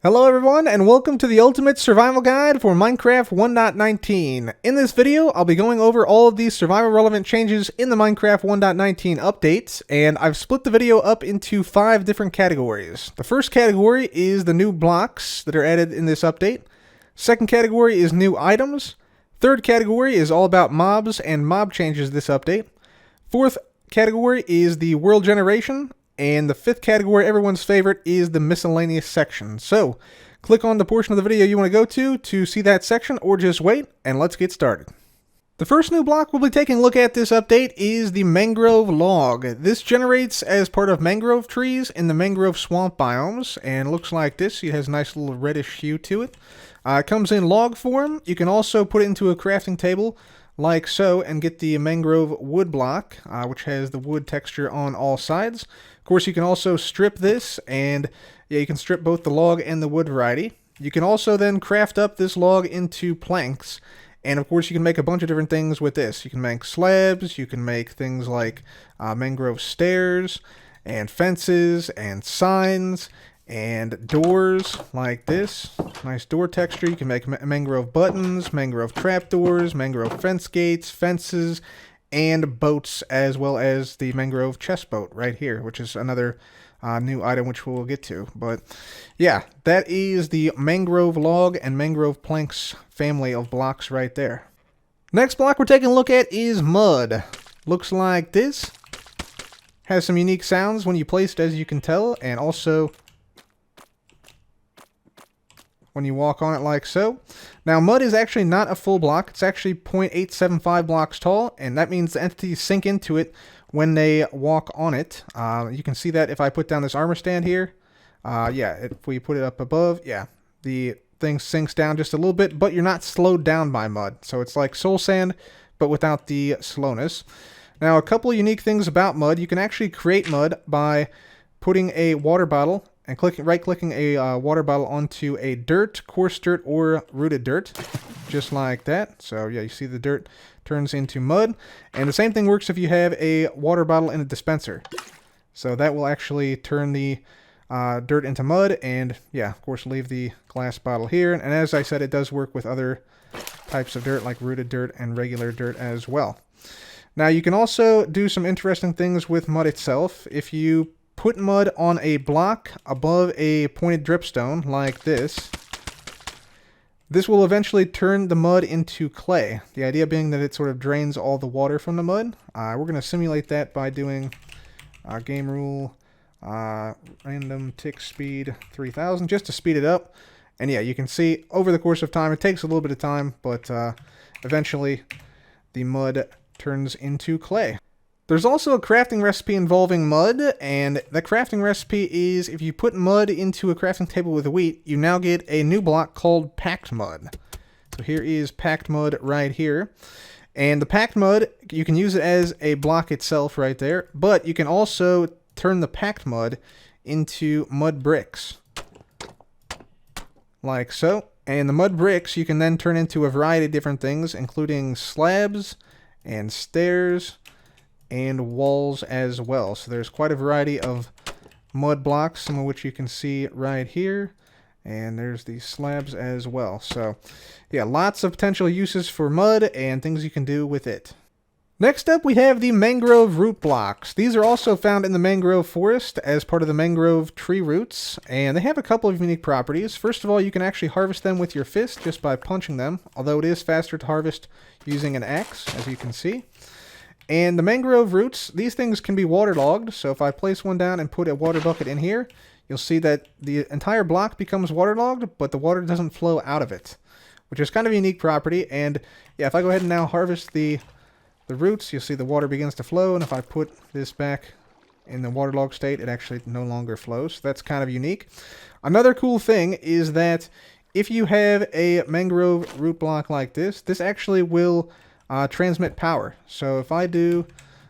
Hello everyone, and welcome to the Ultimate Survival Guide for Minecraft 1.19. In this video, I'll be going over all of these survival relevant changes in the Minecraft 1.19 updates, and I've split the video up into 5 different categories. The first category is the new blocks that are added in this update. Second category is new items. Third category is all about mobs and mob changes this update. Fourth category is the world generation. And the fifth category, everyone's favorite, is the miscellaneous section. So, click on the portion of the video you want to go to see that section, or just wait, and let's get started. The first new block we'll be taking a look at this update is the mangrove log. This generates as part of mangrove trees in the mangrove swamp biomes, and looks like this. It has a nice little reddish hue to it. It comes in log form. You can also put it into a crafting table, like so, and get the mangrove wood block, which has the wood texture on all sides. Of course, you can also strip this, and yeah, you can strip both the log and the wood variety. You can also then craft up this log into planks, and of course you can make a bunch of different things with this. You can make slabs, you can make things like mangrove stairs, and fences, and signs, and doors like this. Nice door texture. You can make mangrove buttons, mangrove trapdoors, mangrove fence gates, fences, and boats, as well as the mangrove chest boat right here, which is another new item which we'll get to. But yeah, that is the mangrove log and mangrove planks family of blocks right there. Next block we're taking a look at is mud. Looks like this. Has some unique sounds when you place it, as you can tell, and also when you walk on it like so. Now, mud is actually not a full block. It's actually 0.875 blocks tall, and that means the entities sink into it when they walk on it. You can see that if I put down this armor stand here. Yeah, if we put it up above, yeah, the thing sinks down just a little bit, but you're not slowed down by mud. So it's like soul sand, but without the slowness. Now, a couple of unique things about mud. You can actually create mud by putting a water bottle and right-clicking a water bottle onto a dirt, coarse dirt, or rooted dirt, just like that. So yeah, you see the dirt turns into mud. And the same thing works if you have a water bottle in a dispenser. So that will actually turn the dirt into mud, and yeah, of course, leave the glass bottle here. And as I said, it does work with other types of dirt, like rooted dirt and regular dirt as well. Now, you can also do some interesting things with mud itself. If you put mud on a block above a pointed dripstone like this, this will eventually turn the mud into clay. The idea being that it sort of drains all the water from the mud. We're going to simulate that by doing game rule random tick speed 3000 just to speed it up. And yeah, you can see over the course of time, it takes a little bit of time, but eventually the mud turns into clay. There's also a crafting recipe involving mud, and the crafting recipe is if you put mud into a crafting table with wheat, you now get a new block called packed mud. So here is packed mud right here. And the packed mud, you can use it as a block itself right there, but you can also turn the packed mud into mud bricks, like so. And the mud bricks you can then turn into a variety of different things, including slabs and stairs and walls as well. So there's quite a variety of mud blocks, some of which you can see right here, and there's the slabs as well. So yeah, lots of potential uses for mud and things you can do with it. Next up, we have the mangrove root blocks. These are also found in the mangrove forest as part of the mangrove tree roots, and they have a couple of unique properties. First of all, you can actually harvest them with your fist just by punching them, although it is faster to harvest using an axe, as you can see. And the mangrove roots, these things can be waterlogged, so if I place one down and put a water bucket in here, you'll see that the entire block becomes waterlogged, but the water doesn't flow out of it, which is kind of a unique property. And yeah, if I go ahead and now harvest the roots, you'll see the water begins to flow, and if I put this back in the waterlogged state, it actually no longer flows. So that's kind of unique. Another cool thing is that if you have a mangrove root block like this, this actually will transmit power. So if I do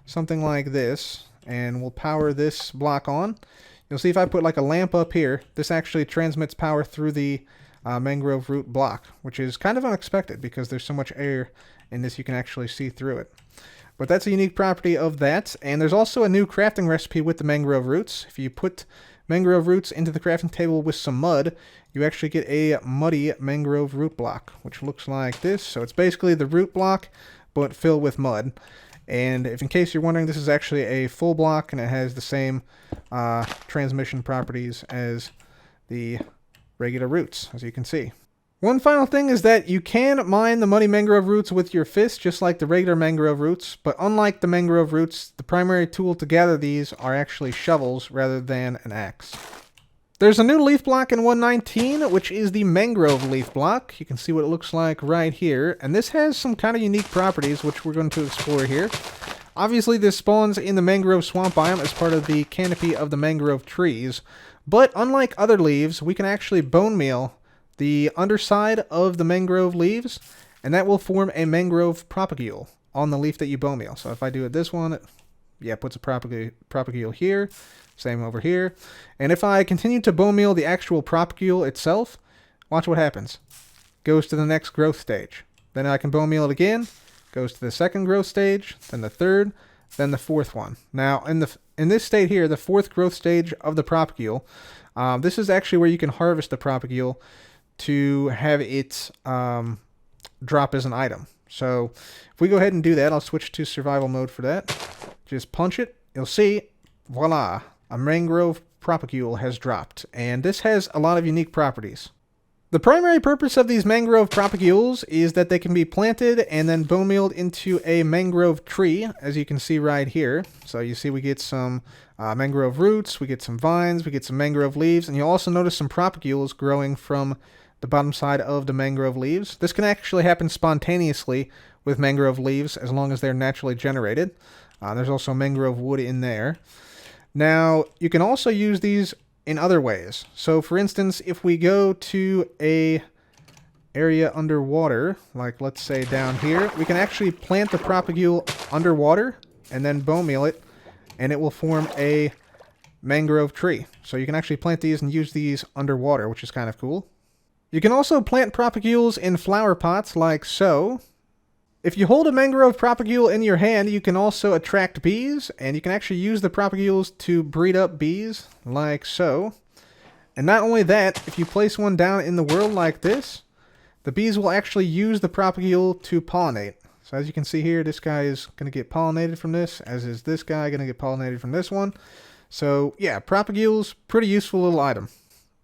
something like this, and we'll power this block on, you'll see if I put like a lamp up here, this actually transmits power through the mangrove root block, which is kind of unexpected because there's so much air in this you can actually see through it. But that's a unique property of that. And there's also a new crafting recipe with the mangrove roots. If you put mangrove roots into the crafting table with some mud, you actually get a muddy mangrove root block, which looks like this. So it's basically the root block, but filled with mud. And if in case you're wondering, this is actually a full block, and it has the same transmission properties as the regular roots, as you can see. One final thing is that you can mine the muddy mangrove roots with your fist, just like the regular mangrove roots, but unlike the mangrove roots, the primary tool to gather these are actually shovels rather than an axe. There's a new leaf block in 1.19, which is the mangrove leaf block. You can see what it looks like right here, and this has some kind of unique properties, which we're going to explore here. Obviously, this spawns in the mangrove swamp biome as part of the canopy of the mangrove trees, but unlike other leaves, we can actually bone meal the underside of the mangrove leaves, and that will form a mangrove propagule on the leaf that you bone meal. So if I do it this one, it puts a propagule here, same over here. And if I continue to bone meal the actual propagule itself, watch what happens. Goes to the next growth stage. Then I can bone meal it again, goes to the second growth stage, then the third, then the fourth one. Now, in this state here, the fourth growth stage of the propagule, this is actually where you can harvest the propagule to have it drop as an item. So if we go ahead and do that, I'll switch to survival mode for that. Just punch it. You'll see, voila, a mangrove propagule has dropped. And this has a lot of unique properties. The primary purpose of these mangrove propagules is that they can be planted and then bone mealed into a mangrove tree, as you can see right here. So you see we get some mangrove roots, we get some vines, we get some mangrove leaves, and you'll also notice some propagules growing from the bottom side of the mangrove leaves. This can actually happen spontaneously with mangrove leaves as long as they're naturally generated. There's also mangrove wood in there. Now, you can also use these in other ways. So, for instance, if we go to a area underwater, like let's say down here, we can actually plant the propagule underwater and then bone meal it, and it will form a mangrove tree. So you can actually plant these and use these underwater, which is kind of cool. You can also plant propagules in flower pots like so. If you hold a mangrove propagule in your hand, you can also attract bees, and you can actually use the propagules to breed up bees like so. And not only that, if you place one down in the world like this, the bees will actually use the propagule to pollinate. So as you can see here, this guy is going to get pollinated from this, as is this guy going to get pollinated from this one. So yeah, propagules, pretty useful little item.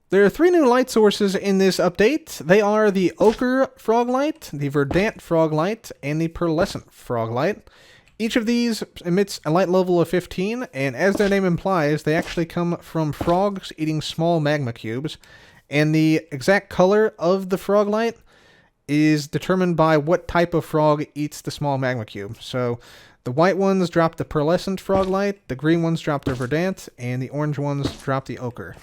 There are 3 new light sources in this update. They are the Ochre Frog Light, the Verdant Frog Light, and the Pearlescent Frog Light. Each of these emits a light level of 15, and as their name implies, they actually come from frogs eating small magma cubes. And the exact color of the frog light is determined by what type of frog eats the small magma cube. So the white ones drop the Pearlescent Frog Light, the green ones drop the Verdant, and the orange ones drop the Ochre.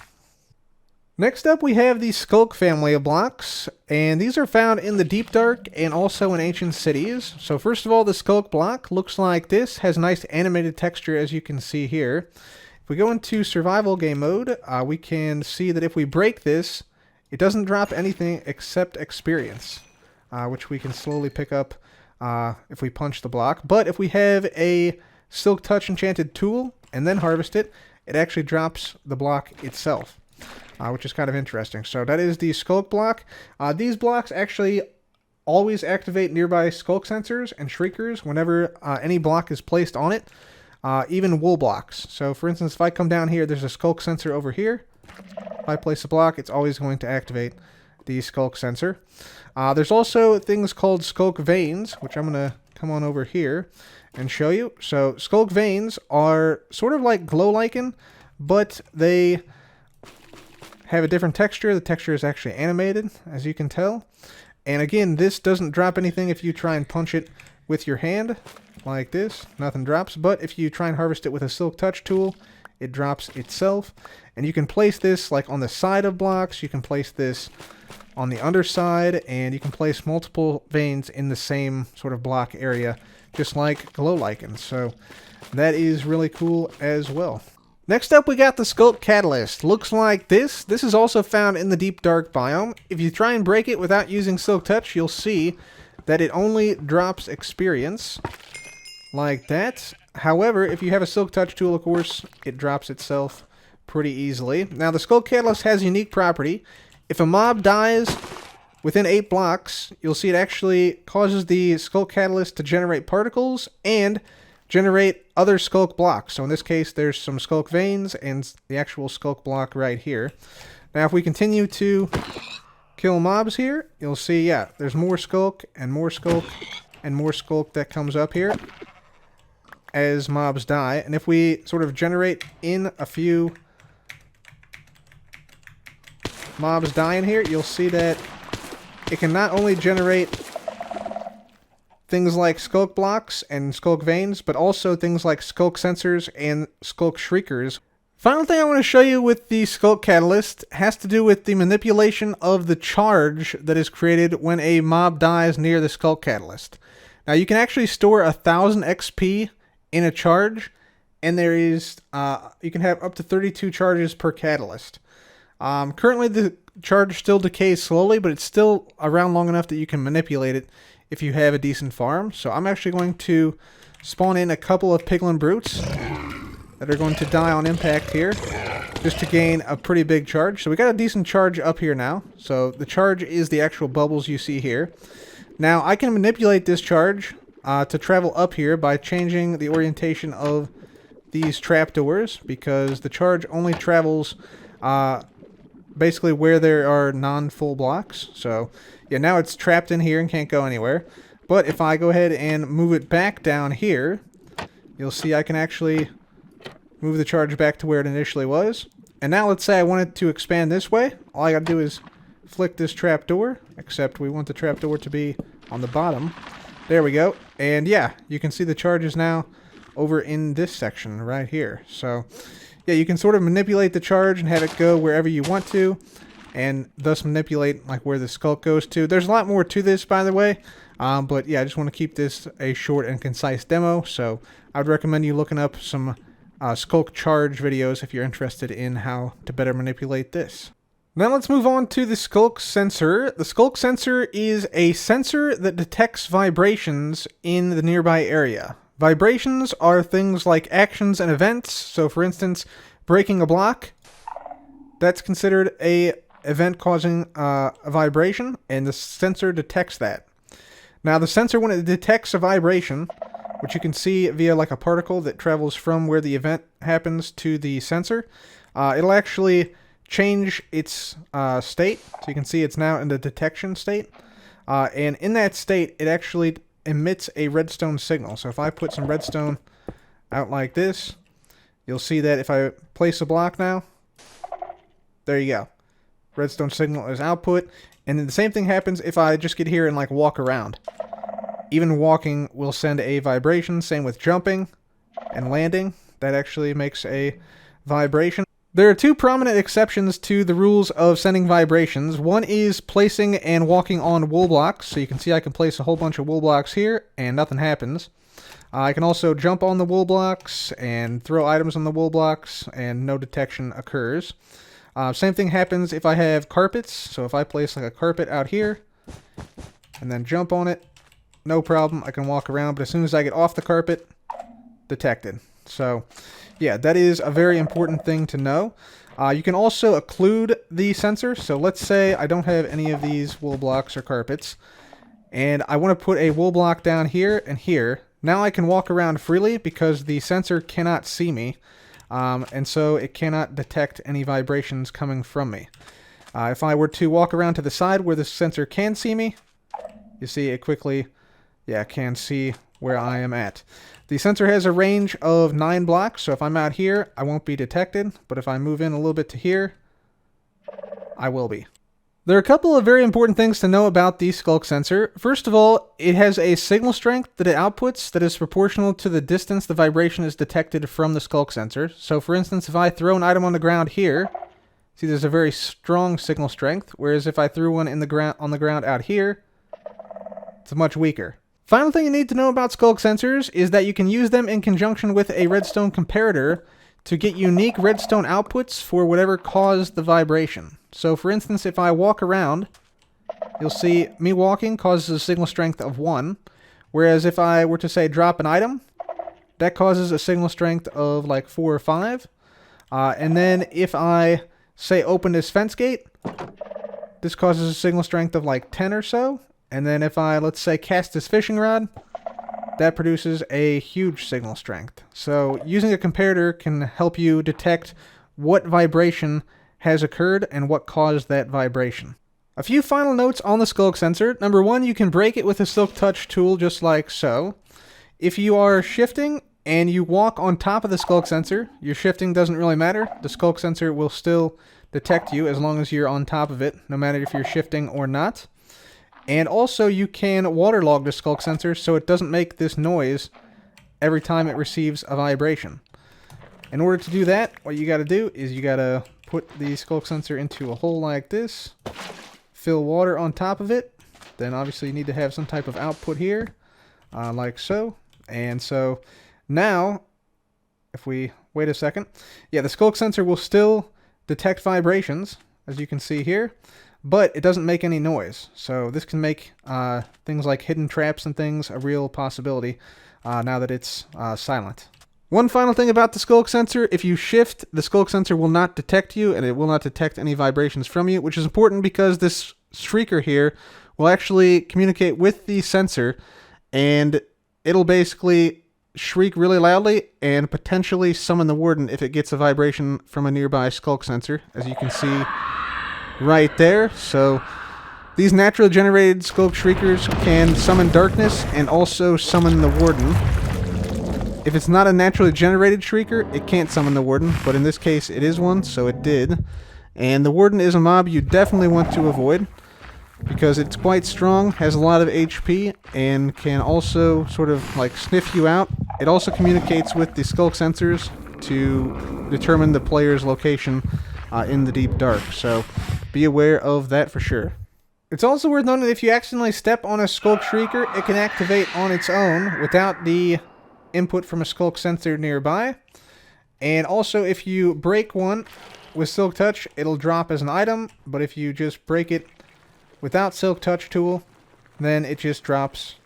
Next up, we have the Skulk family of blocks, and these are found in the Deep Dark and also in ancient cities. So first of all, the Skulk block looks like this, has nice animated texture as you can see here. If we go into survival game mode, we can see that if we break this, it doesn't drop anything except experience, which we can slowly pick up if we punch the block. But if we have a Silk Touch enchanted tool and then harvest it, it actually drops the block itself. Which is kind of interesting. So that is the Skulk block. These blocks actually always activate nearby Skulk sensors and shriekers whenever any block is placed on it, even wool blocks. So for instance, if I come down here, there's a Skulk sensor over here. If I place a block, it's always going to activate the Skulk sensor. There's also things called Skulk veins, which I'm going to come on over here and show you. So Skulk veins are sort of like glow lichen, but they have a different texture. The texture is actually animated, as you can tell. And again, this doesn't drop anything if you try and punch it with your hand, like this. Nothing drops. But if you try and harvest it with a Silk Touch tool, it drops itself. And you can place this like on the side of blocks. You can place this on the underside. And you can place multiple veins in the same sort of block area, just like glow lichen. So that is really cool as well. Next up, we got the Skulk Catalyst. Looks like this. This is also found in the Deep Dark biome. If you try and break it without using Silk Touch, you'll see that it only drops experience, like that. However, if you have a Silk Touch tool, of course, it drops itself pretty easily. Now, the Skulk Catalyst has a unique property. If a mob dies within 8 blocks, you'll see it actually causes the Skulk Catalyst to generate particles and generate other Skulk blocks. So in this case, there's some Skulk veins and the actual Skulk block right here. Now, if we continue to kill mobs here, you'll see, yeah, there's more Skulk and more Skulk and more Skulk that comes up here as mobs die. And if we sort of generate in a few mobs dying here, you'll see that it can not only generate things like Skulk blocks and Skulk veins, but also things like Skulk sensors and Skulk shriekers. Final thing I want to show you with the Skulk Catalyst has to do with the manipulation of the charge that is created when a mob dies near the Skulk Catalyst. Now, you can actually store 1,000 XP in a charge, and there is you can have up to 32 charges per catalyst. Currently, the charge still decays slowly, but it's still around long enough that you can manipulate it if you have a decent farm. So I'm actually going to spawn in a couple of Piglin Brutes that are going to die on impact here, just to gain a pretty big charge. So we got a decent charge up here now. So the charge is the actual bubbles you see here. Now, I can manipulate this charge to travel up here by changing the orientation of these trapdoors, because the charge only travels basically where there are non-full blocks. So yeah, now it's trapped in here and can't go anywhere. But if I go ahead and move it back down here, you'll see I can actually move the charge back to where it initially was. And now let's say I wanted to expand this way. All I gotta do is flick this trapdoor, except we want the trapdoor to be on the bottom. There we go. And yeah, you can see the charges now over in this section right here. So yeah, you can sort of manipulate the charge and have it go wherever you want to, and thus manipulate like where the Skulk goes to. There's a lot more to this, by the way, but yeah, I just want to keep this a short and concise demo. So I would recommend you looking up some Skulk charge videos if you're interested in how to better manipulate this. Now let's move on to the Skulk sensor. The Skulk sensor is a sensor that detects vibrations in the nearby area. Vibrations are things like actions and events. So for instance, breaking a block, that's considered a event causing a vibration, and the sensor detects that. Now the sensor, when it detects a vibration, which you can see via like a particle that travels from where the event happens to the sensor, it'll actually change its state. So you can see it's now in the detection state. And in that state, it actually emits a redstone signal. So if I put some redstone out like this, you'll see that if I place a block now, there you go. Redstone signal is output. And then the same thing happens if I just get here and like walk around. Even walking will send a vibration. Same with jumping and landing. That actually makes a vibration. There are two prominent exceptions to the rules of sending vibrations. One is placing and walking on wool blocks. So you can see I can place a whole bunch of wool blocks here and nothing happens. I can also jump on the wool blocks and throw items on the wool blocks and no detection occurs. Same thing happens if I have carpets. So if I place like a carpet out here and then jump on it, no problem. I can walk around, but as soon as I get off the carpet, detected. So yeah, that is a very important thing to know. You can also occlude the sensor. So let's say I don't have any of these wool blocks or carpets, and I want to put a wool block down here and here. Now I can walk around freely because the sensor cannot see me, and so it cannot detect any vibrations coming from me. If I were to walk around to the side where the sensor can see me, you see it quickly, yeah, can see where I am at. The sensor has a range of 9 blocks, so if I'm out here, I won't be detected, but if I move in a little bit to here, I will be. There are a couple of very important things to know about the Skulk sensor. First of all, it has a signal strength that it outputs that is proportional to the distance the vibration is detected from the Skulk sensor. So for instance, if I throw an item on the ground here, see there's a very strong signal strength, whereas if I threw one on the ground out here, it's much weaker. Final thing you need to know about Skulk sensors is that you can use them in conjunction with a redstone comparator to get unique redstone outputs for whatever caused the vibration. So for instance, if I walk around, you'll see me walking causes a signal strength of 1, whereas if I were to say drop an item, that causes a signal strength of like 4 or 5. And then if I say open this fence gate, this causes a signal strength of like 10 or so. And then if I, let's say, cast this fishing rod, that produces a huge signal strength. So using a comparator can help you detect what vibration has occurred and what caused that vibration. A few final notes on the Sculk sensor. Number one, you can break it with a Silk Touch tool just like so. If you are shifting and you walk on top of the Sculk sensor, your shifting doesn't really matter. The Sculk sensor will still detect you as long as you're on top of it, no matter if you're shifting or not. And also you can waterlog the Sculk sensor so it doesn't make this noise every time it receives a vibration. In order to do that, what you got to do is you got to put the Sculk sensor into a hole like this, fill water on top of it, then obviously you need to have some type of output here, like so. And so now, if we wait a second, yeah, the Sculk sensor will still detect vibrations, as you can see here, but it doesn't make any noise. So this can make things like hidden traps and things a real possibility now that it's silent. One final thing about the Sculk sensor, if you shift, the Sculk sensor will not detect you, and it will not detect any vibrations from you, which is important because this shrieker here will actually communicate with the sensor, and it'll basically shriek really loudly and potentially summon the warden if it gets a vibration from a nearby Sculk sensor, as you can see right there. So these naturally generated Sculk shriekers can summon darkness and also summon the warden. If it's not a naturally generated shrieker, it can't summon the warden, but in this case it is one, so it did. And the warden is a mob you definitely want to avoid because it's quite strong, has a lot of HP, and can also sort of like sniff you out. It also communicates with the Sculk sensors to determine the player's location in the deep dark, so be aware of that for sure. It's also worth noting that if you accidentally step on a Sculk shrieker, it can activate on its own without the input from a Sculk sensor nearby. And also if you break one with Silk Touch, it'll drop as an item, but if you just break it without Silk Touch tool, then it just drops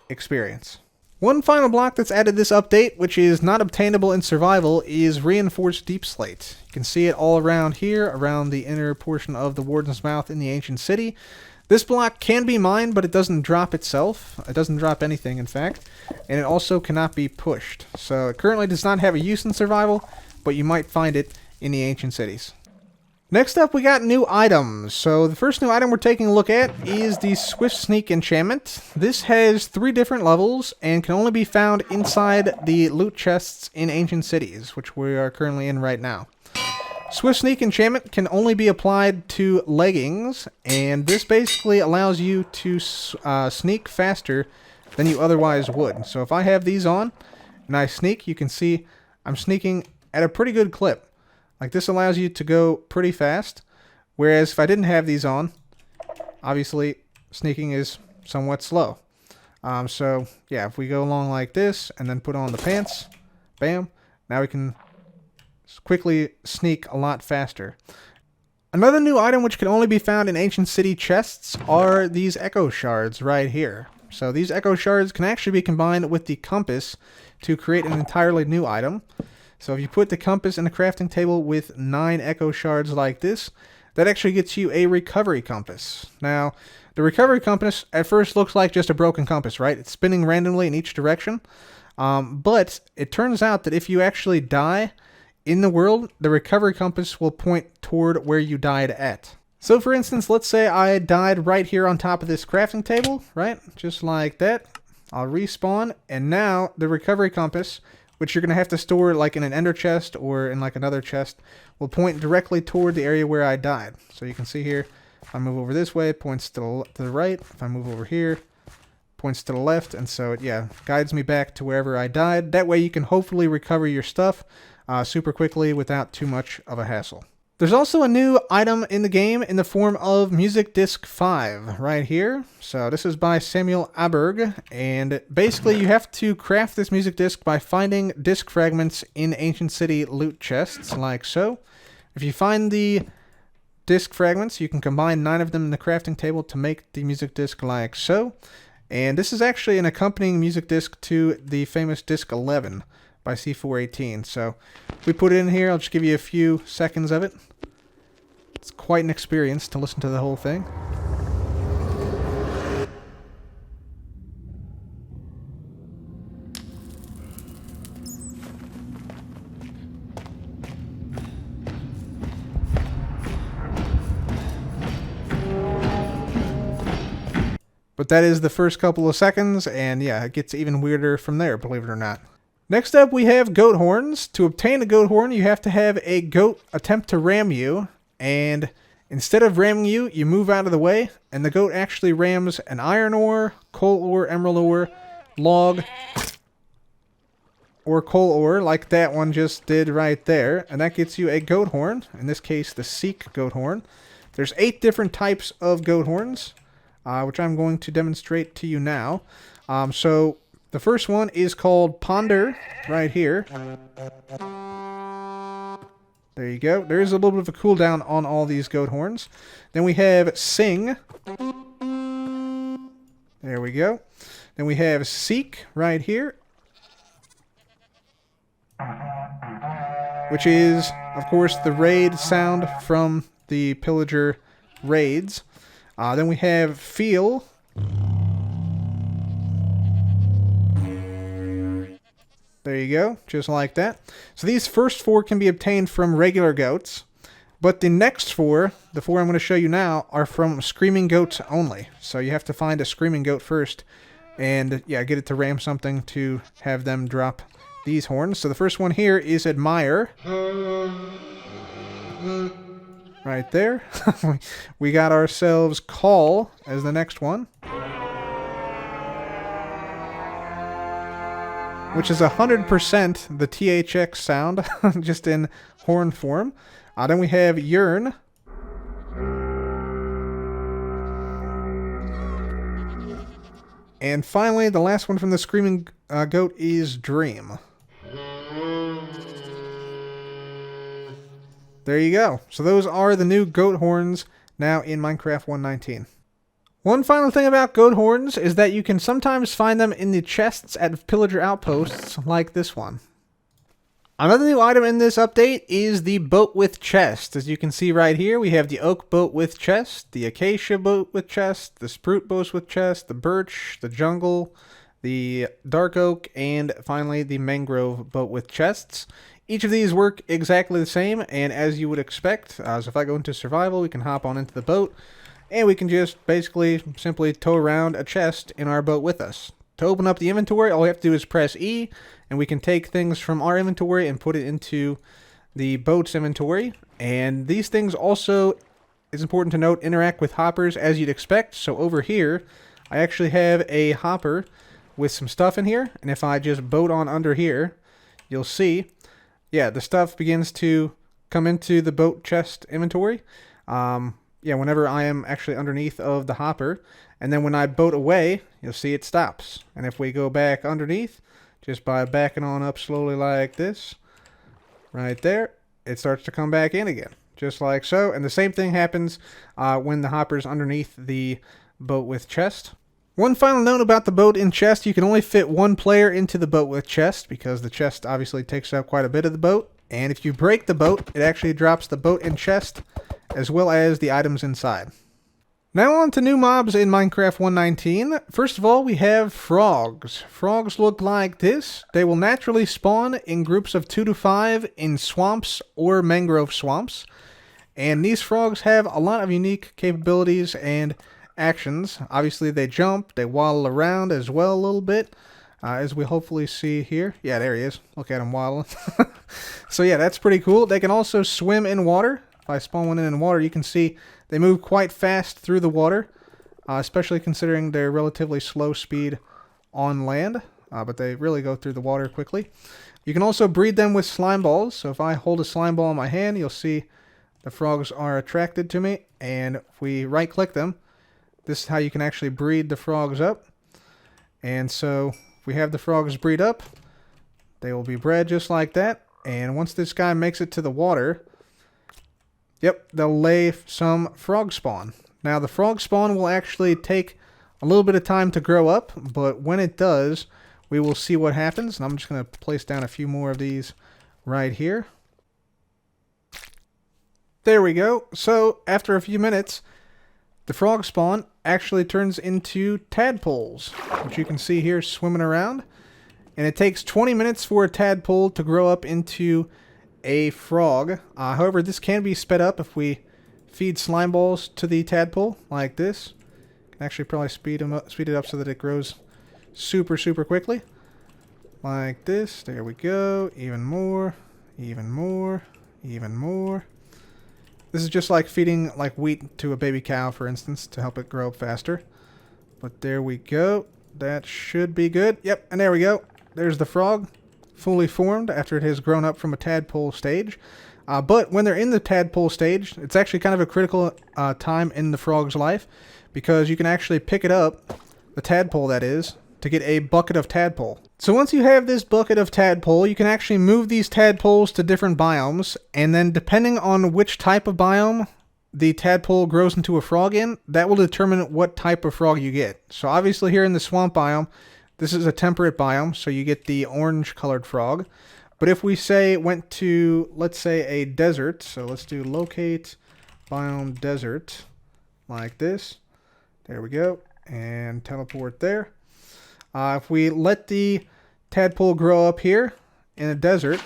experience. One final block that's added this update, which is not obtainable in survival, is Reinforced Deep Slate. You can see it all around here, around the inner portion of the Warden's Mouth in the Ancient City. This block can be mined, but it doesn't drop itself. It doesn't drop anything, in fact. And it also cannot be pushed. So it currently does not have a use in survival, but you might find it in the Ancient Cities. Next up, we got new items. So the first new item we're taking a look at is the Swift Sneak enchantment. This has 3 different levels and can only be found inside the loot chests in Ancient Cities, which we are currently in right now. Swift Sneak enchantment can only be applied to leggings, and this basically allows you to sneak faster than you otherwise would. So if I have these on and I sneak, you can see I'm sneaking at a pretty good clip. Like, this allows you to go pretty fast, whereas if I didn't have these on, obviously sneaking is somewhat slow. So yeah, if we go along like this and then put on the pants, bam, now we can quickly sneak a lot faster. Another new item which can only be found in Ancient City chests are these Echo Shards right here. So these Echo Shards can actually be combined with the compass to create an entirely new item. So if you put the compass in a crafting table with 9 Echo Shards like this, that actually gets you a recovery compass. Now, the recovery compass at first looks like just a broken compass, right? It's spinning randomly in each direction. But it turns out that if you actually die in the world, the recovery compass will point toward where you died at. So for instance, let's say I died right here on top of this crafting table, right? Just like that. I'll respawn, and now the recovery compass, which you're going to have to store like in an ender chest or in like another chest, will point directly toward the area where I died. So you can see here, if I move over this way, it points to the right. If I move over here, points to the left, and so it, yeah, guides me back to wherever I died. That way you can hopefully recover your stuff super quickly without too much of a hassle. There's also a new item in the game in the form of Music Disc 5 right here. So this is by Samuel Aberg, and basically you have to craft this music disc by finding disc fragments in Ancient City loot chests like so. If you find the disc fragments, you can combine 9 of them in the crafting table to make the music disc like so. And this is actually an accompanying music disc to the famous Disc 11 by C418. So if we put it in here, I'll just give you a few seconds of it. It's quite an experience to listen to the whole thing. But that is the first couple of seconds, and yeah, it gets even weirder from there, believe it or not. Next up, we have goat horns. To obtain a goat horn, you have to have a goat attempt to ram you, and instead of ramming you, you move out of the way, and the goat actually rams an iron ore, coal ore, emerald ore, log, or coal ore, like that one just did right there, and that gets you a goat horn, in this case, the Seek goat horn. There's 8 different types of goat horns, which I'm going to demonstrate to you now. So the first one is called Ponder, right here. There you go. There is a little bit of a cooldown on all these goat horns. Then we have Sing. There we go. Then we have Seek, right here. Which is, of course, the raid sound from the Pillager raids. Then we have Feel. There you go, just like that. So these first 4 can be obtained from regular goats, but the next 4, the 4 I'm going to show you now, are from screaming goats only. So you have to find a screaming goat first, and yeah, get it to ram something to have them drop these horns. So the first one here is Admire. Right there. We got ourselves Call as the next one, which is 100% the THX sound, just in horn form. Then we have Yearn. And finally, the last one from the Screaming Goat is Dream. There you go. So those are the new goat horns now in Minecraft 1.19. One final thing about goat horns is that you can sometimes find them in the chests at pillager outposts like this one. Another new item in this update is the boat with chest. As you can see right here, we have the oak boat with chest, the acacia boat with chest, the spruce boat with chest, the birch, the jungle, the dark oak, and finally the mangrove boat with chests. Each of these work exactly the same, and as you would expect, so if I go into survival, we can hop on into the boat, and we can just basically simply tow around a chest in our boat with us. To open up the inventory, all we have to do is press E, and we can take things from our inventory and put it into the boat's inventory. And these things also, it's important to note, interact with hoppers as you'd expect. So over here, I actually have a hopper with some stuff in here, and if I just boat on under here, you'll see, yeah, the stuff begins to come into the boat chest inventory. Yeah, whenever I am actually underneath of the hopper. And then when I boat away, you'll see it stops. And if we go back underneath, just by backing on up slowly like this, right there, it starts to come back in again. Just like so. And the same thing happens when the hopper's underneath the boat with chest. One final note about the boat in chest, you can only fit 1 player into the boat with chest, because the chest obviously takes up quite a bit of the boat. And if you break the boat, it actually drops the boat in chest, as well as the items inside. Now on to new mobs in Minecraft 1.19. First of all, we have frogs. Frogs look like this. They will naturally spawn in groups of 2 to 5 in swamps or mangrove swamps. And these frogs have a lot of unique capabilities and actions. Obviously they jump, they waddle around as well a little bit, as we hopefully see here. Yeah, there he is. Look at him waddling. So yeah, that's pretty cool. They can also swim in water. If I spawn one in water, you can see they move quite fast through the water, especially considering their relatively slow speed on land, but they really go through the water quickly. You can also breed them with slime balls. So if I hold a slime ball in my hand, you'll see the frogs are attracted to me, and if we right click them, this is how you can actually breed the frogs up. And so if we have the frogs breed up, they will be bred just like that. And once this guy makes it to the water, yep, they'll lay some frog spawn. Now the frog spawn will actually take a little bit of time to grow up, but when it does, we will see what happens. And I'm just going to place down a few more of these right here. There we go. So after a few minutes, the frog spawn actually turns into tadpoles, which you can see here swimming around. And it takes 20 minutes for a tadpole to grow up into a frog. However, this can be sped up if we feed slime balls to the tadpole like this. Can actually probably speed it up so that it grows super quickly. Like this. There we go. Even more. Even more. Even more. This is just like feeding like wheat to a baby cow, for instance, to help it grow up faster. But there we go. That should be good. Yep, and there we go. There's the frog, fully formed after it has grown up from a tadpole stage. But when they're in the tadpole stage, it's actually kind of a critical time in the frog's life, because you can actually pick it up, the tadpole that is, to get a bucket of tadpole. So once you have this bucket of tadpole, you can actually move these tadpoles to different biomes, and then depending on which type of biome the tadpole grows into a frog in, that will determine what type of frog you get. So obviously here in the swamp biome, this is a temperate biome, so you get the orange colored frog. But if we say went to, let's say, a desert, so let's do locate biome desert, like this. There we go, and teleport there. If we let the tadpole grow up here in a desert,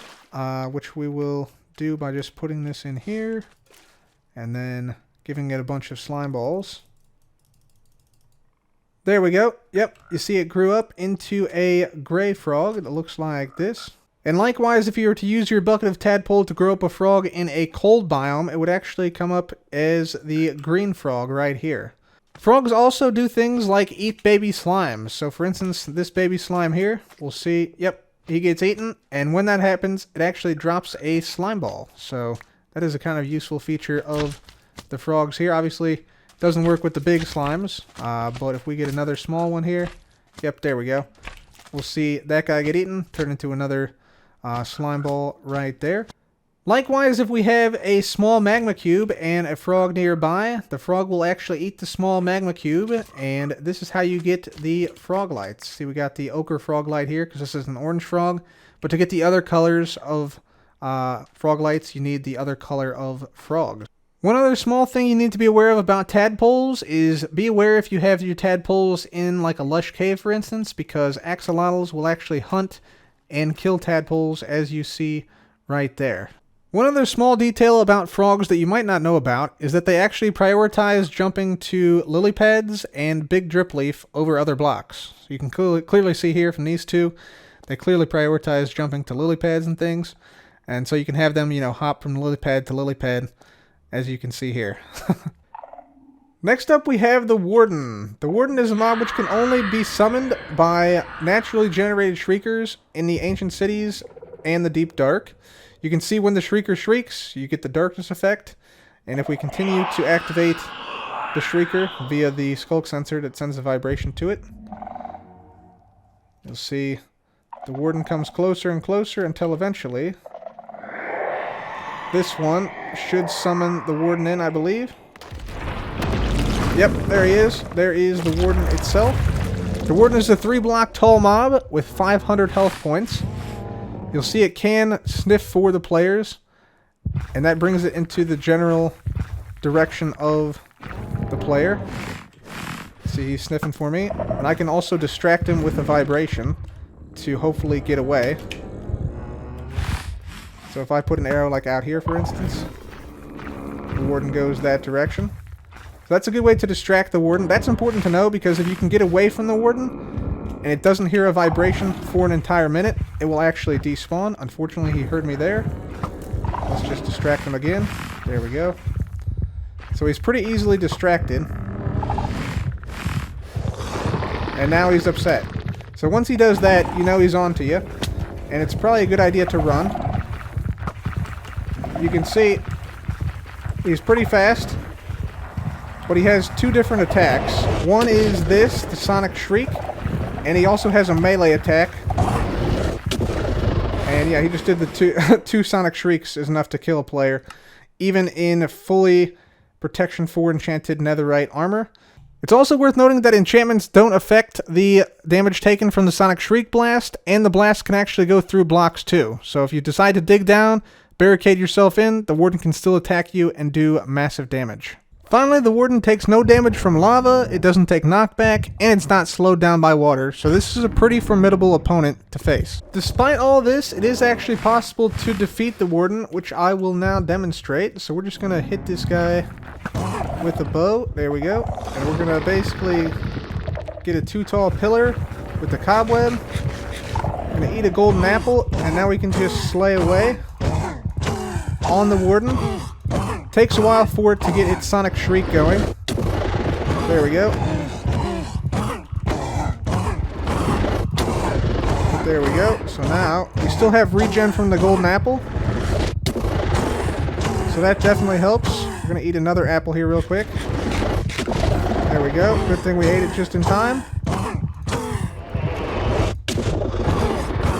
which we will do by just putting this in here, and then giving it a bunch of slime balls. There we go. Yep, you see it grew up into a gray frog that looks like this. And likewise, if you were to use your bucket of tadpole to grow up a frog in a cold biome, it would actually come up as the green frog right here. Frogs also do things like eat baby slimes. So for instance, this baby slime here, we'll see, yep, he gets eaten. And when that happens, it actually drops a slime ball. So that is a kind of useful feature of the frogs here. Obviously, doesn't work with the big slimes, but if we get another small one here, yep, there we go. We'll see that guy get eaten, turn into another slime ball right there. Likewise, if we have a small magma cube and a frog nearby, the frog will actually eat the small magma cube, and this is how you get the frog lights. See, we got the ochre frog light here because this is an orange frog, but to get the other colors of frog lights, you need the other color of frogs. One other small thing you need to be aware of about tadpoles is be aware if you have your tadpoles in like a lush cave, for instance, because axolotls will actually hunt and kill tadpoles, as you see right there. One other small detail about frogs that you might not know about is that they actually prioritize jumping to lily pads and big drip leaf over other blocks. So you can clearly see here from these two, they clearly prioritize jumping to lily pads and things. And so you can have them, you know, hop from lily pad to lily pad, as you can see here. Next up we have the Warden. The Warden is a mob which can only be summoned by naturally generated shriekers in the ancient cities and the deep dark. You can see when the shrieker shrieks, you get the darkness effect, and if we continue to activate the shrieker via the skulk sensor that sends a vibration to it, you'll see the Warden comes closer and closer until eventually this one should summon the Warden in, I believe. Yep, there he is. There is the Warden itself. The Warden is a 3-block tall mob with 500 health points. You'll see it can sniff for the players, and that brings it into the general direction of the player. See, he's sniffing for me. And I can also distract him with a vibration to hopefully get away. So if I put an arrow like out here, for instance, the Warden goes that direction. So that's a good way to distract the Warden. That's important to know because if you can get away from the Warden and it doesn't hear a vibration for an entire minute, it will actually despawn. Unfortunately, he heard me there. Let's just distract him again. There we go. So he's pretty easily distracted. And now he's upset. So once he does that, you know he's on to you. And it's probably a good idea to run. You can see he's pretty fast, but he has two different attacks. One is this, the Sonic Shriek, and he also has a melee attack. And yeah, he just did the two Sonic Shrieks is enough to kill a player, even in fully protection 4 enchanted netherite armor. It's also worth noting that enchantments don't affect the damage taken from the Sonic Shriek Blast, and the blast can actually go through blocks too. So if you decide to dig down, barricade yourself in, the Warden can still attack you and do massive damage. Finally, the Warden takes no damage from lava, it doesn't take knockback, and it's not slowed down by water, so this is a pretty formidable opponent to face. Despite all this, it is actually possible to defeat the Warden, which I will now demonstrate. So we're just going to hit this guy with a bow. There we go. And we're going to basically get a 2 tall pillar with the cobweb. We're going to eat a golden apple, and now we can just slay away on the Warden. Takes a while for it to get its Sonic Shriek going. There we go. There we go. So now, we still have regen from the golden apple. So that definitely helps. We're going to eat another apple here real quick. There we go. Good thing we ate it just in time.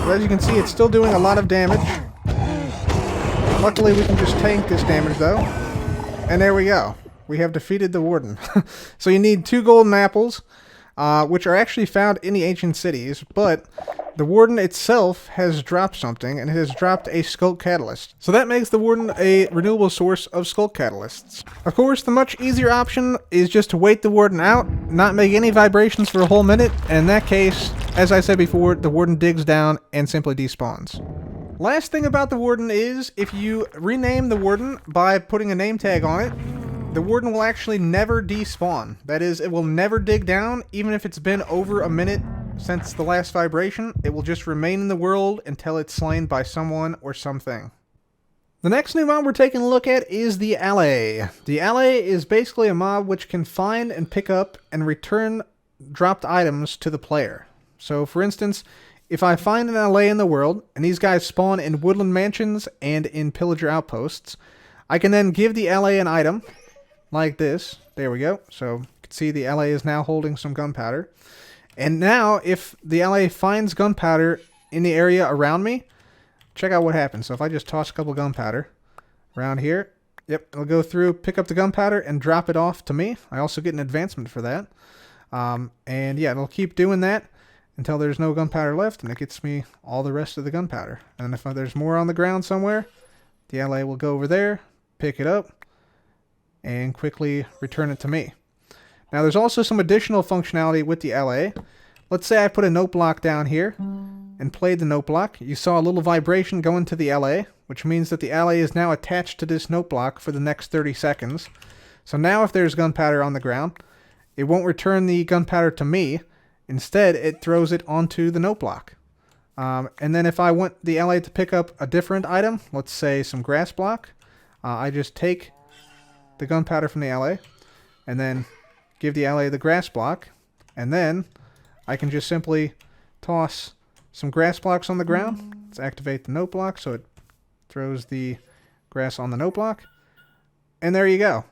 But as you can see, it's still doing a lot of damage. Luckily, we can just tank this damage, though. And there we go. We have defeated the Warden. So you need 2 golden apples, which are actually found in the ancient cities, but the Warden itself has dropped something, and it has dropped a Skulk Catalyst. So that makes the Warden a renewable source of Skulk Catalysts. Of course, the much easier option is just to wait the Warden out, not make any vibrations for a whole minute, and in that case, as I said before, the Warden digs down and simply despawns. Last thing about the Warden is, if you rename the Warden by putting a name tag on it, the Warden will actually never despawn. That is, it will never dig down, even if it's been over a minute since the last vibration. It will just remain in the world until it's slain by someone or something. The next new mob we're taking a look at is the Allay. The Allay is basically a mob which can find and pick up and return dropped items to the player. So, for instance, if I find an Allay in the world, and these guys spawn in woodland mansions and in pillager outposts, I can then give the Allay an item, like this. There we go. So, you can see the Allay is now holding some gunpowder. And now, if the Allay finds gunpowder in the area around me, check out what happens. So if I just toss a couple gunpowder around here, yep, it'll go through, pick up the gunpowder, and drop it off to me. I also get an advancement for that. And yeah, it'll keep doing that until there's no gunpowder left, and it gets me all the rest of the gunpowder. And if there's more on the ground somewhere, the Allay will go over there, pick it up, and quickly return it to me. Now there's also some additional functionality with the Allay. Let's say I put a note block down here and played the note block. You saw a little vibration go into the Allay, which means that the Allay is now attached to this note block for the next 30 seconds. So now if there's gunpowder on the ground, it won't return the gunpowder to me. Instead, it throws it onto the note block. And then if I want the Allay to pick up a different item, let's say some grass block, I just take the gunpowder from the Allay and then give the Allay the grass block, and then I can just simply toss some grass blocks on the ground. Let's activate the note block so it throws the grass on the note block. And there you go.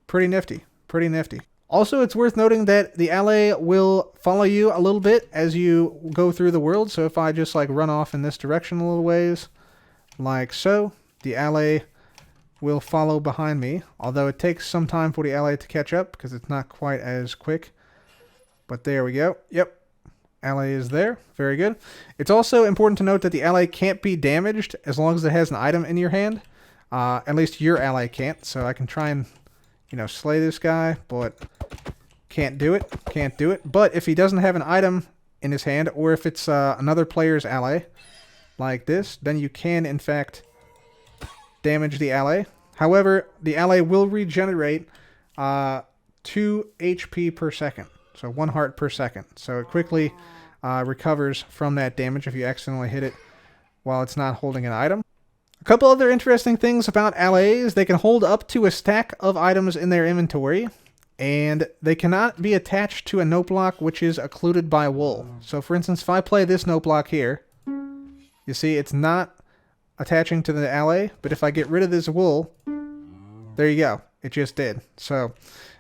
Pretty nifty. Pretty nifty. Also, it's worth noting that the Allay will follow you a little bit as you go through the world. So if I just like run off in this direction a little ways, like so, the Allay will follow behind me. Although it takes some time for the Allay to catch up because it's not quite as quick. But there we go. Yep. Allay is there. Very good. It's also important to note that the Allay can't be damaged as long as it has an item in your hand. At least your Allay can't. So I can try and, slay this guy, but can't do it. Can't do it. But if he doesn't have an item in his hand, or if it's another player's Allay, like this, then you can, in fact, damage the Allay. However, the Allay will regenerate 2 HP per second. So 1 heart per second. So it quickly recovers from that damage if you accidentally hit it while it's not holding an item. A couple other interesting things about Allays: they can hold up to a stack of items in their inventory, and they cannot be attached to a note block which is occluded by wool. So for instance, if I play this note block here, you see it's not attaching to the Allay, but if I get rid of this wool, there you go. It just did. So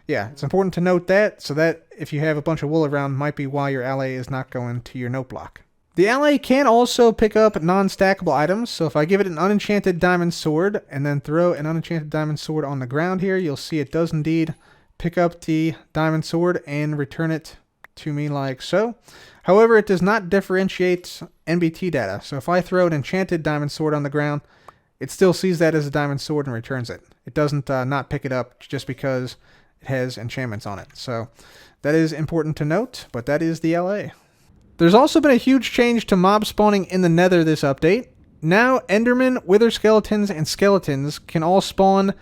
yeah, it's important to note that, so that if you have a bunch of wool around, might be why your Allay is not going to your note block. The Allay can also pick up non-stackable items, so if I give it an unenchanted diamond sword, and then throw an unenchanted diamond sword on the ground here, you'll see it does indeed pick up the diamond sword and return it to me like so. However, it does not differentiate NBT data. So if I throw an enchanted diamond sword on the ground, it still sees that as a diamond sword and returns it. It doesn't not pick it up just because it has enchantments on it. So that is important to note, but that is the LA. There's also been a huge change to mob spawning in the Nether this update. Now, Endermen, Wither Skeletons, and Skeletons can all spawn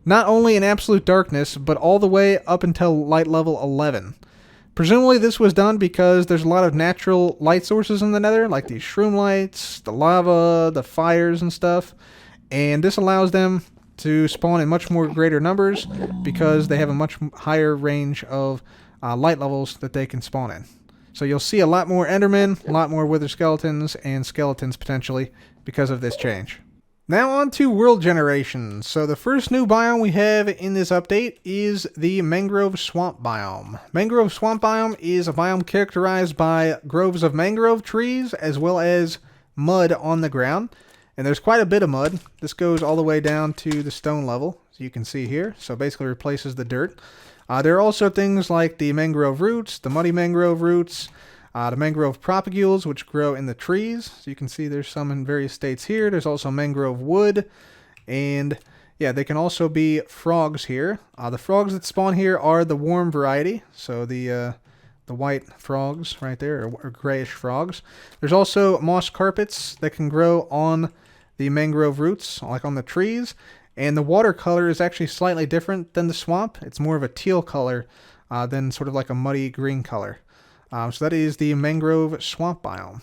not only in absolute darkness, but all the way up until light level 11. Presumably this was done because there's a lot of natural light sources in the Nether, like these shroom lights, the lava, the fires and stuff, and this allows them to spawn in much more greater numbers because they have a much higher range of light levels that they can spawn in. So you'll see a lot more Endermen, a lot more Wither Skeletons, and Skeletons potentially because of this change. Now on to world generation. So the first new biome we have in this update is the Mangrove Swamp biome. Mangrove Swamp biome is a biome characterized by groves of mangrove trees as well as mud on the ground. And there's quite a bit of mud. This goes all the way down to the stone level, as you can see here. So basically replaces the dirt. There are also things like the mangrove roots, the muddy mangrove roots, the mangrove propagules, which grow in the trees. So you can see there's some in various states here. There's also mangrove wood. And yeah, they can also be frogs here. The frogs that spawn here are the warm variety. So the white frogs right there, or grayish frogs. There's also moss carpets that can grow on the mangrove roots, like on the trees. And the water color is actually slightly different than the swamp. It's more of a teal color than sort of like a muddy green color. So that is the Mangrove Swamp biome.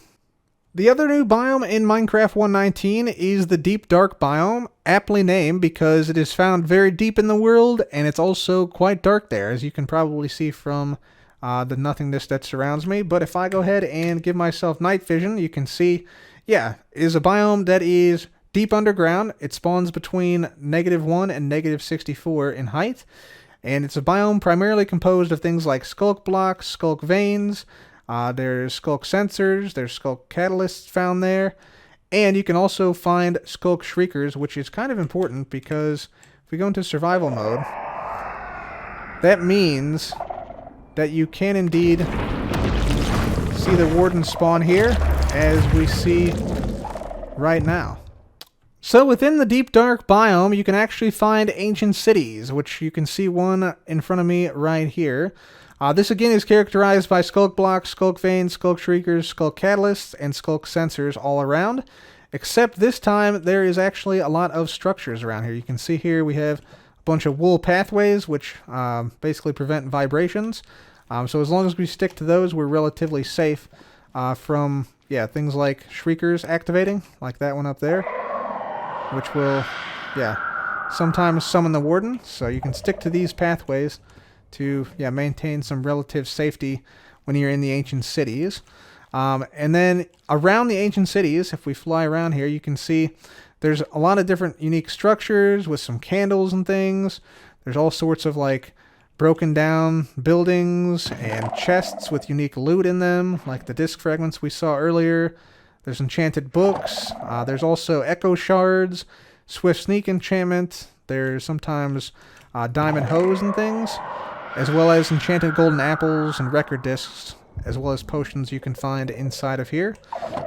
The other new biome in Minecraft 1.19 is the Deep Dark biome, aptly named because it is found very deep in the world and it's also quite dark there, as you can probably see from the nothingness that surrounds me. But if I go ahead and give myself night vision, you can see, yeah, it is a biome that is deep underground. It spawns between -1 and -64 in height. And it's a biome primarily composed of things like sculk blocks, sculk veins, there's sculk sensors, there's sculk catalysts found there. And you can also find sculk shriekers, which is kind of important because if we go into survival mode, that means that you can indeed see the warden spawn here, as we see right now. So within the Deep Dark biome, you can actually find ancient cities, which you can see one in front of me right here. This again is characterized by sculk blocks, sculk veins, sculk shriekers, sculk catalysts, and sculk sensors all around. Except this time, there is actually a lot of structures around here. You can see here we have a bunch of wool pathways, which basically prevent vibrations. So as long as we stick to those, we're relatively safe from things like shriekers activating, like that one up there, which will, sometimes summon the warden. So you can stick to these pathways to, maintain some relative safety when you're in the ancient cities. And then around the ancient cities, if we fly around here, you can see there's a lot of different unique structures with some candles and things. There's all sorts of like broken down buildings and chests with unique loot in them, like the disc fragments we saw earlier. There's enchanted books. There's also echo shards, swift sneak enchantment. There's sometimes diamond hose and things, as well as enchanted golden apples and record discs, as well as potions you can find inside of here.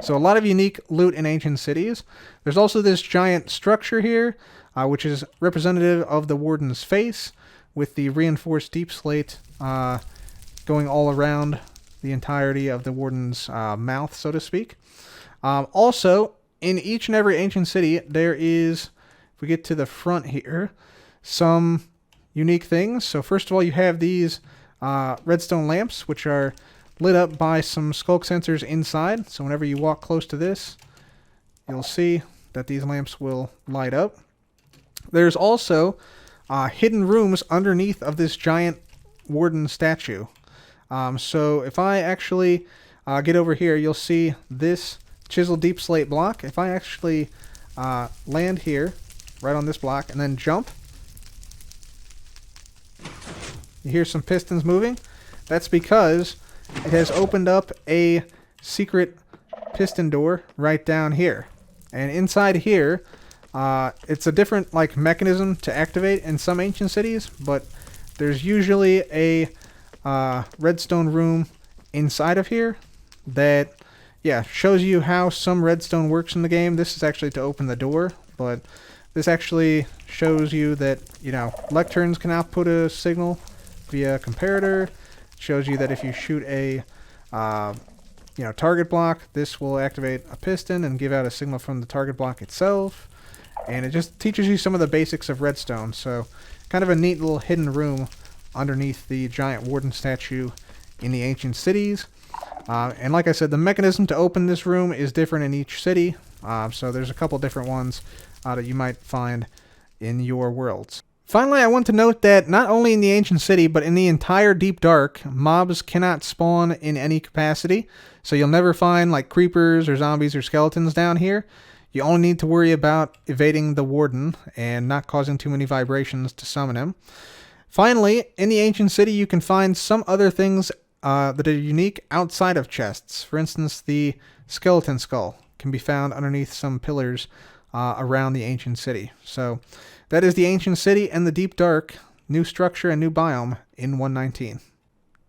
So a lot of unique loot in ancient cities. There's also this giant structure here, which is representative of the warden's face, with the reinforced deep slate going all around the entirety of the warden's mouth, so to speak. Also, in each and every ancient city, there is, if we get to the front here, some unique things. So first of all, you have these redstone lamps, which are lit up by some sculk sensors inside. So whenever you walk close to this, you'll see that these lamps will light up. There's also hidden rooms underneath of this giant warden statue. So if I actually get over here, you'll see this chiseled deep slate block. If I actually land here, right on this block, and then jump, you hear some pistons moving. That's because it has opened up a secret piston door right down here. And inside here, it's a different mechanism to activate in some ancient cities, but there's usually a redstone room inside of here that, yeah, shows you how some redstone works in the game. This is actually to open the door, but this actually shows you that, you know, lecterns can output a signal via comparator. It shows you that if you shoot a target block, this will activate a piston and give out a signal from the target block itself. And it just teaches you some of the basics of redstone. So kind of a neat little hidden room underneath the giant warden statue in the ancient cities. And like I said, the mechanism to open this room is different in each city. So there's a couple different ones that you might find in your worlds. Finally, I want to note that not only in the ancient city, but in the entire Deep Dark, mobs cannot spawn in any capacity. So you'll never find like creepers or zombies or skeletons down here. You only need to worry about evading the warden and not causing too many vibrations to summon him. Finally, in the ancient city, you can find some other things that are unique outside of chests. For instance, the skeleton skull can be found underneath some pillars around the ancient city. So that is the ancient city and the Deep Dark, new structure and new biome in 1.19.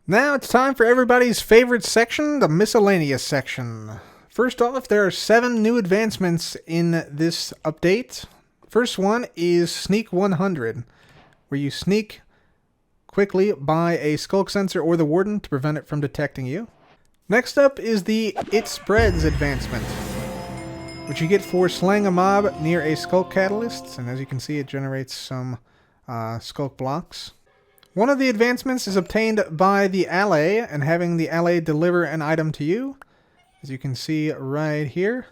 Now it's time for everybody's favorite section, the miscellaneous section. First off, there are 7 new advancements in this update. First one is Sneak 100, where you sneak quickly by a skulk sensor or the warden to prevent it from detecting you. Next up is the It Spreads advancement, which you get for slaying a mob near a skulk catalyst, and as you can see, it generates some skulk blocks. One of the advancements is obtained by the ally and having the ally deliver an item to you. As you can see right here.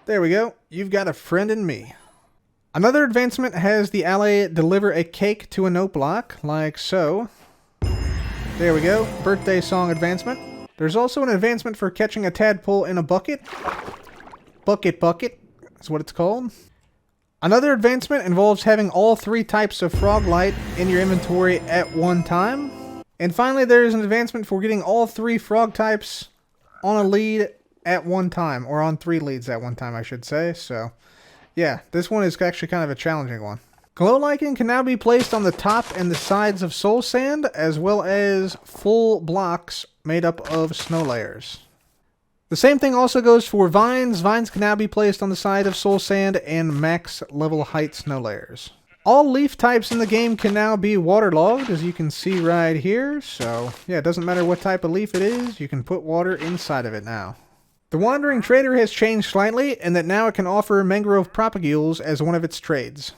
There we go. You've got a friend in me. Another advancement has the ally deliver a cake to a note block, like so. There we go. Birthday song advancement. There's also an advancement for catching a tadpole in a bucket. Bucket is what it's called. Another advancement involves having all 3 types of frog light in your inventory at one time. And finally, there is an advancement for getting all 3 frog types on a lead at one time, or on 3 leads at one time, I should say. So, yeah, this one is actually kind of a challenging one. Glow lichen can now be placed on the top and the sides of soul sand, as well as full blocks made up of snow layers. The same thing also goes for vines. Vines can now be placed on the side of soul sand and max level height snow layers. All leaf types in the game can now be waterlogged, as you can see right here. So, yeah, it doesn't matter what type of leaf it is, you can put water inside of it now. The Wandering Trader has changed slightly, in that now it can offer mangrove propagules as one of its trades.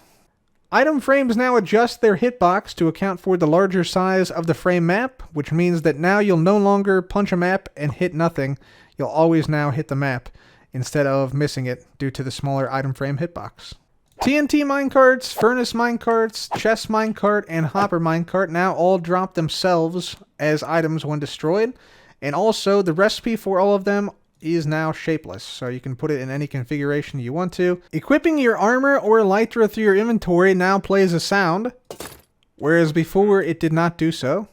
Item frames now adjust their hitbox to account for the larger size of the frame map, which means that now you'll no longer punch a map and hit nothing. You'll always now hit the map, instead of missing it due to the smaller item frame hitbox. TNT minecarts, furnace minecarts, chest minecart, and hopper minecart now all drop themselves as items when destroyed, and also the recipe for all of them is now shapeless, so you can put it in any configuration you want to. Equipping your armor or elytra through your inventory now plays a sound, whereas before it did not do so.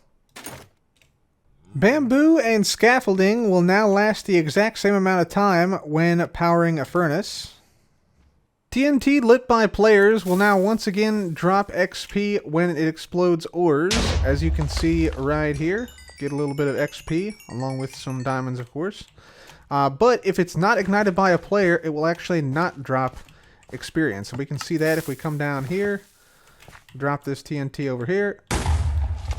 Bamboo and scaffolding will now last the exact same amount of time when powering a furnace. TNT lit by players will now once again drop XP when it explodes ores, as you can see right here. Get a little bit of XP, along with some diamonds, of course. But if it's not ignited by a player, it will actually not drop experience. And we can see that if we come down here, drop this TNT over here,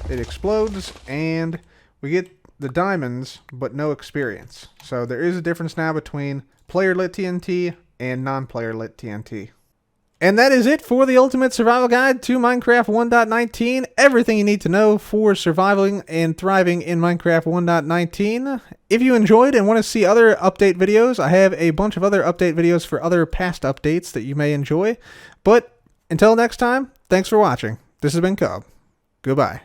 it explodes, and we get the diamonds, but no experience. So there is a difference now between player-lit TNT and non-player lit TNT. And that is it for the Ultimate Survival Guide to Minecraft 1.19. Everything you need to know for surviving and thriving in Minecraft 1.19. If you enjoyed and want to see other update videos, I have a bunch of other update videos for other past updates that you may enjoy. But until next time, thanks for watching. This has been Cub. Goodbye.